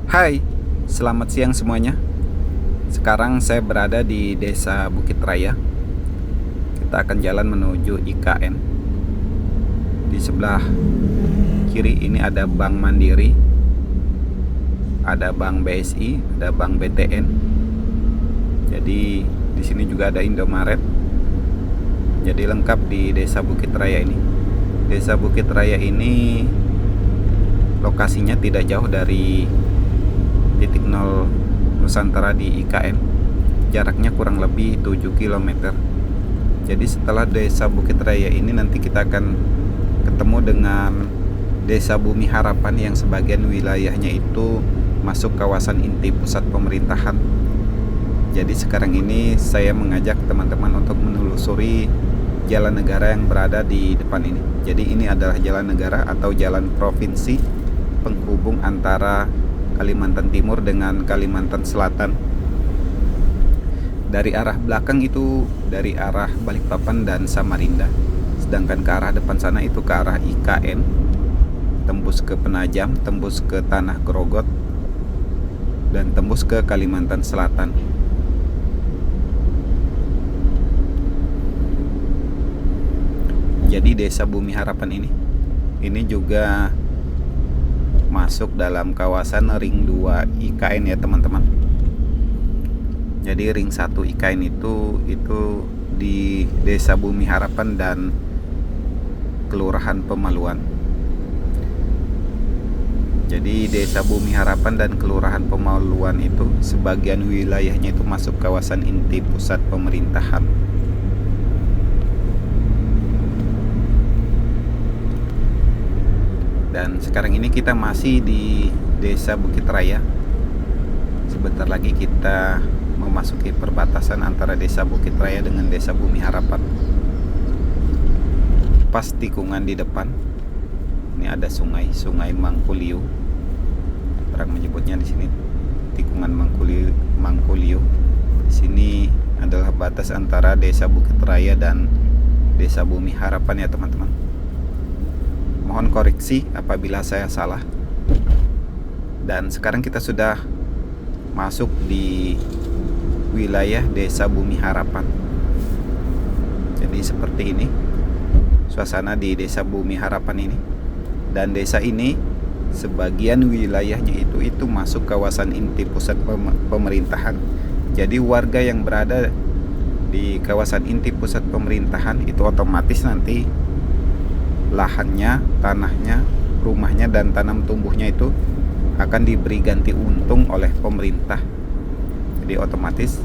Hai, selamat siang semuanya. Sekarang saya berada di Desa Bukit Raya. Kita akan jalan menuju IKN. Di sebelah kiri ini ada Bank Mandiri, ada Bank BSI, ada Bank BTN. Jadi di sini juga ada Indomaret. Jadi lengkap di Desa Bukit Raya ini. Desa Bukit Raya ini lokasinya tidak jauh dari titik nol Nusantara di IKN. Jaraknya kurang lebih 7 km. Jadi setelah Desa Bukit Raya ini nanti kita akan ketemu dengan Desa Bumi Harapan yang sebagian wilayahnya itu masuk kawasan inti pusat pemerintahan. Jadi sekarang ini saya mengajak teman-teman untuk menelusuri jalan negara yang berada di depan ini. Jadi ini adalah jalan negara atau jalan provinsi penghubung antara Kalimantan Timur dengan Kalimantan Selatan. Dari arah belakang itu dari arah Balikpapan dan Samarinda, sedangkan ke arah depan sana itu ke arah IKN, tembus ke Penajam, tembus ke Tanah Grogot, dan tembus ke Kalimantan Selatan. Jadi Desa Bumi Harapan ini juga masuk dalam kawasan ring 2 IKN ya teman-teman. Jadi ring 1 IKN itu di Desa Bumi Harapan dan Kelurahan Pemaluan. Jadi Desa Bumi Harapan dan Kelurahan Pemaluan itu sebagian wilayahnya itu masuk kawasan inti pusat pemerintahan. Dan sekarang ini kita masih di Desa Bukit Raya. Sebentar lagi kita memasuki perbatasan antara Desa Bukit Raya dengan Desa Bumi Harapan. Pas tikungan di depan, ini ada Sungai Mangkuliu. Orang menyebutnya di sini tikungan Mangkuliu. Di sini adalah batas antara Desa Bukit Raya dan Desa Bumi Harapan ya teman-teman. Mohon koreksi apabila saya salah. Dan sekarang kita sudah masuk di wilayah Desa Bumi Harapan. Jadi seperti ini suasana di Desa Bumi Harapan ini. Dan desa ini sebagian wilayahnya itu masuk kawasan inti pusat pemerintahan. Jadi warga yang berada di kawasan inti pusat pemerintahan itu otomatis nanti lahannya, tanahnya, rumahnya, dan tanam tumbuhnya itu akan diberi ganti untung oleh pemerintah. Jadi otomatis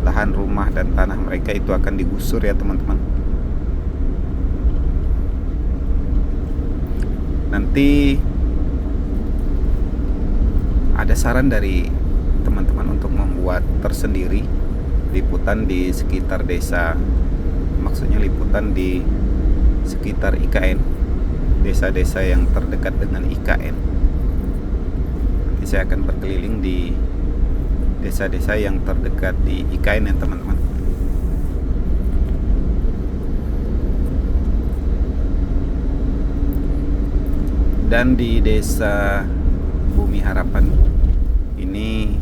lahan, rumah, dan tanah mereka itu akan digusur ya teman-teman. Nanti ada saran dari teman-teman untuk membuat tersendiri liputan di sekitar desa, maksudnya liputan di sekitar IKN, desa-desa yang terdekat dengan IKN. Nanti saya akan berkeliling di desa-desa yang terdekat di IKN ya teman-teman. Dan di Desa Bumi Harapan ini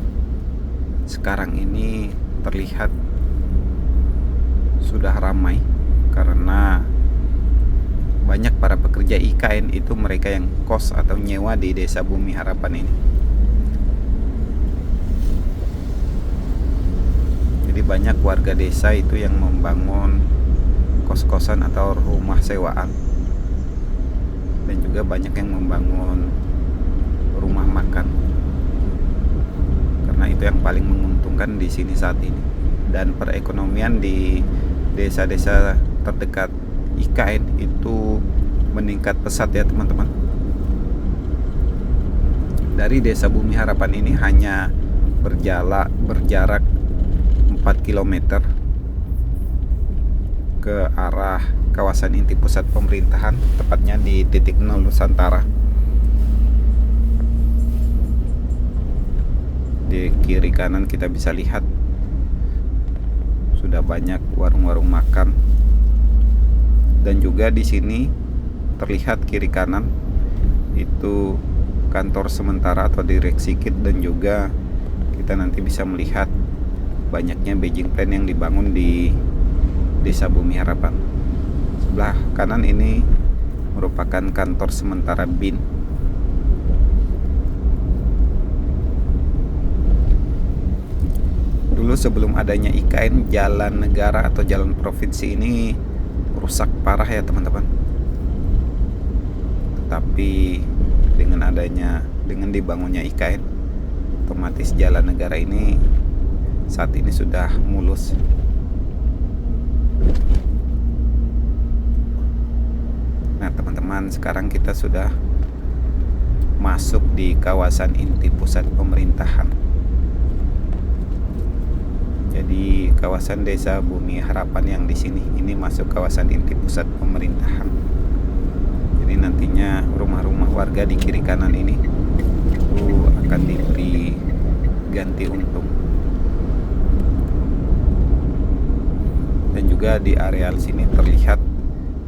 sekarang ini terlihat sudah ramai karena banyak para pekerja IKN itu mereka yang kos atau nyewa di Desa Bumi Harapan ini. Jadi banyak warga desa itu yang membangun kos-kosan atau rumah sewaan. Dan juga banyak yang membangun rumah makan. Karena itu yang paling menguntungkan di sini saat ini. Dan perekonomian di desa-desa terdekat IKN itu meningkat pesat ya teman-teman. Dari Desa Bumi Harapan ini hanya berjarak 4 km ke arah kawasan inti pusat pemerintahan, tepatnya di titik nol Nusantara. Di kiri kanan kita bisa lihat sudah banyak warung-warung makan. Dan juga di sini terlihat kiri kanan itu kantor sementara atau direksi KIT, dan juga kita nanti bisa melihat banyaknya Beijing Plan yang dibangun di Desa Bumi Harapan. Sebelah kanan ini merupakan kantor sementara BIN. Dulu sebelum adanya IKN, jalan negara atau jalan provinsi ini rusak parah ya teman-teman. Tetapi dengan dibangunnya IKN, otomatis jalan negara ini saat ini sudah mulus. Nah teman-teman, sekarang kita sudah masuk di kawasan inti pusat pemerintahan. Jadi kawasan Desa Bumi Harapan yang di sini ini masuk kawasan inti pusat pemerintahan. Jadi nantinya rumah-rumah warga di kiri kanan ini itu akan diberi ganti untung. Dan juga di areal sini terlihat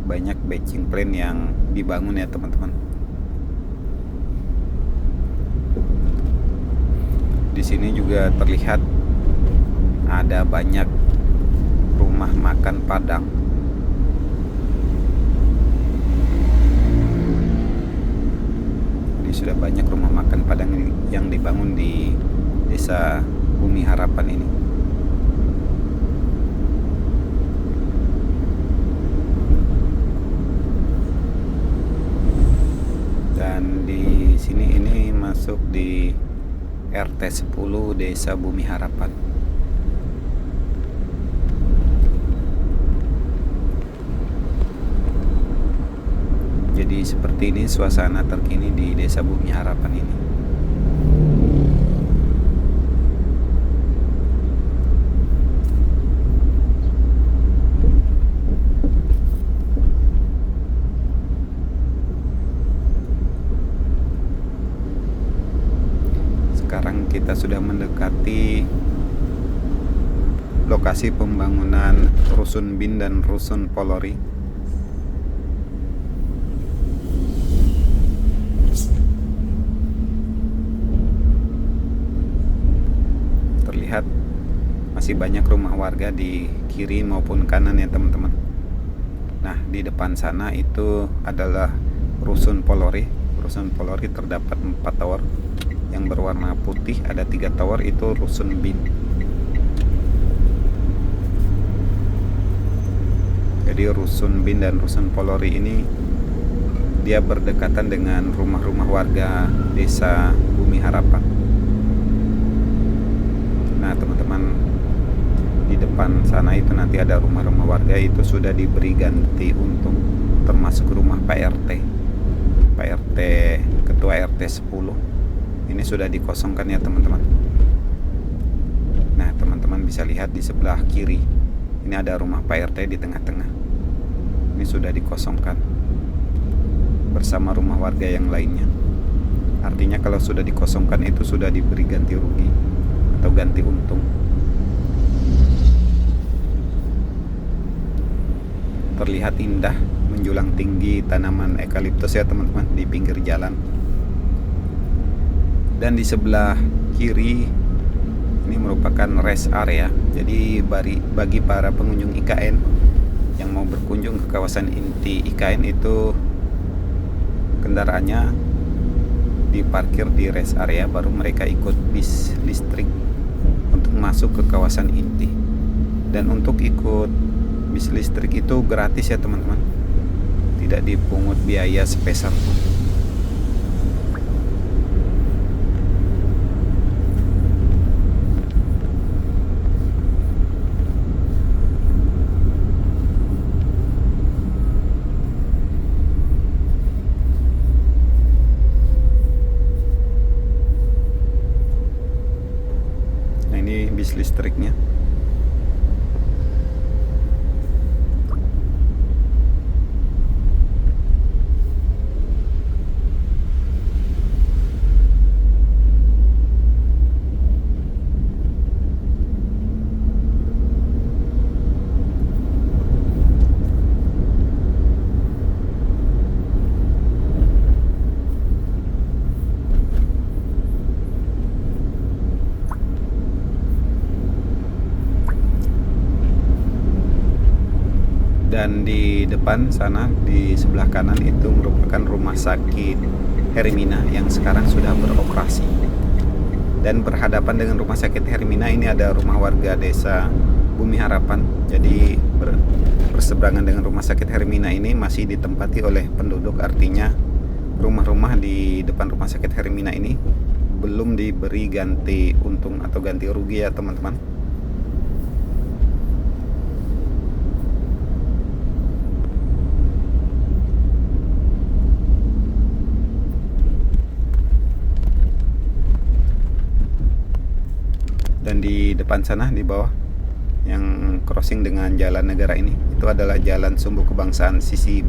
banyak Beijing Plan yang dibangun ya teman-teman. Di sini juga terlihat ada banyak rumah makan Padang. Jadi sudah banyak rumah makan Padang yang dibangun di Desa Bumi Harapan ini. Dan di sini ini masuk di RT 10 Desa Bumi Harapan. Jadi seperti ini suasana terkini di Desa Bumi Harapan ini. Sekarang kita sudah mendekati lokasi pembangunan Rusun BIN dan Rusun Polori. Terlihat masih banyak rumah warga di kiri maupun kanan ya teman-teman. Nah di depan sana itu adalah Rusun Polori. Rusun Polori terdapat 4 tower yang berwarna putih, ada 3 tower itu Rusun BIN. Jadi Rusun BIN dan Rusun Polori ini dia berdekatan dengan rumah-rumah warga Desa Bumi Harapan. Nah teman-teman, di depan sana itu nanti ada rumah-rumah warga itu sudah diberi ganti untung, termasuk rumah Pak RT, Ketua RT 10 ini sudah dikosongkan ya teman-teman. Nah teman-teman bisa lihat di sebelah kiri ini ada rumah Pak RT di tengah-tengah, ini sudah dikosongkan bersama rumah warga yang lainnya. Artinya kalau sudah dikosongkan itu sudah diberi ganti rugi atau ganti untung. Terlihat indah menjulang tinggi tanaman eukaliptus ya teman-teman di pinggir jalan. Dan di sebelah kiri ini merupakan rest area. Jadi bagi para pengunjung IKN yang mau berkunjung ke kawasan inti IKN itu kendaraannya diparkir di rest area, baru mereka ikut bis listrik untuk masuk ke kawasan inti. Dan untuk ikut bis listrik itu gratis ya teman-teman, tidak dipungut biaya sepeser pun. Nah ini bis listriknya. Dan di depan sana, di sebelah kanan itu merupakan rumah sakit Hermina yang sekarang sudah beroperasi. Dan berhadapan dengan rumah sakit Hermina ini ada rumah warga desa Bumi Harapan. Jadi berseberangan dengan rumah sakit Hermina ini masih ditempati oleh penduduk, artinya rumah-rumah di depan rumah sakit Hermina ini belum diberi ganti untung atau ganti rugi ya teman-teman. Dan di depan sana, di bawah yang crossing dengan jalan negara ini, itu adalah jalan Sumbu Kebangsaan sisi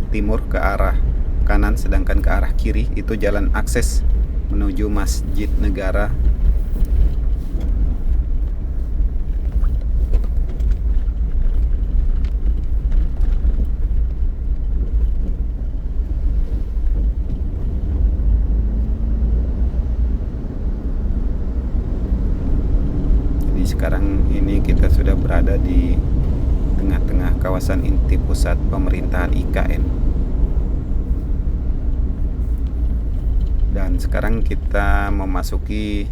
timur ke arah kanan, sedangkan ke arah kiri itu jalan akses menuju Masjid Negara. Sekarang ini kita sudah berada di tengah-tengah kawasan inti pusat pemerintahan IKN. Dan sekarang kita memasuki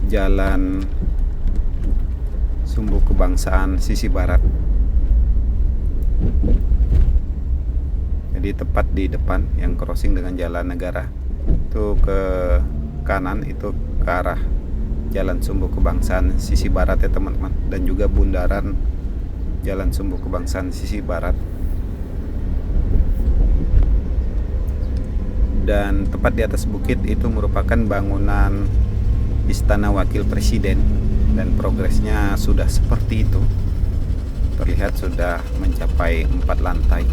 jalan Sumbu Kebangsaan sisi barat. Jadi tepat di depan yang crossing dengan jalan negara, itu ke kanan itu ke arah Jalan Sumbu Kebangsaan sisi barat ya teman-teman, dan juga bundaran Jalan Sumbu Kebangsaan sisi barat. Dan tepat di atas bukit itu merupakan bangunan Istana Wakil Presiden, dan progresnya sudah seperti itu. Terlihat sudah mencapai 4 lantai.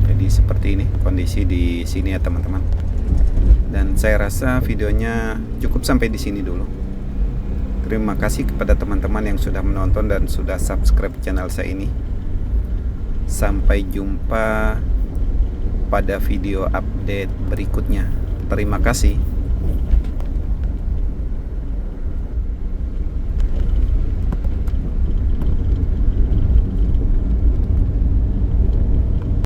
Jadi seperti ini kondisi di sini ya teman-teman. Dan saya rasa videonya cukup sampai di sini dulu. Terima kasih kepada teman-teman yang sudah menonton dan sudah subscribe channel saya ini. Sampai jumpa pada video update berikutnya. Terima kasih.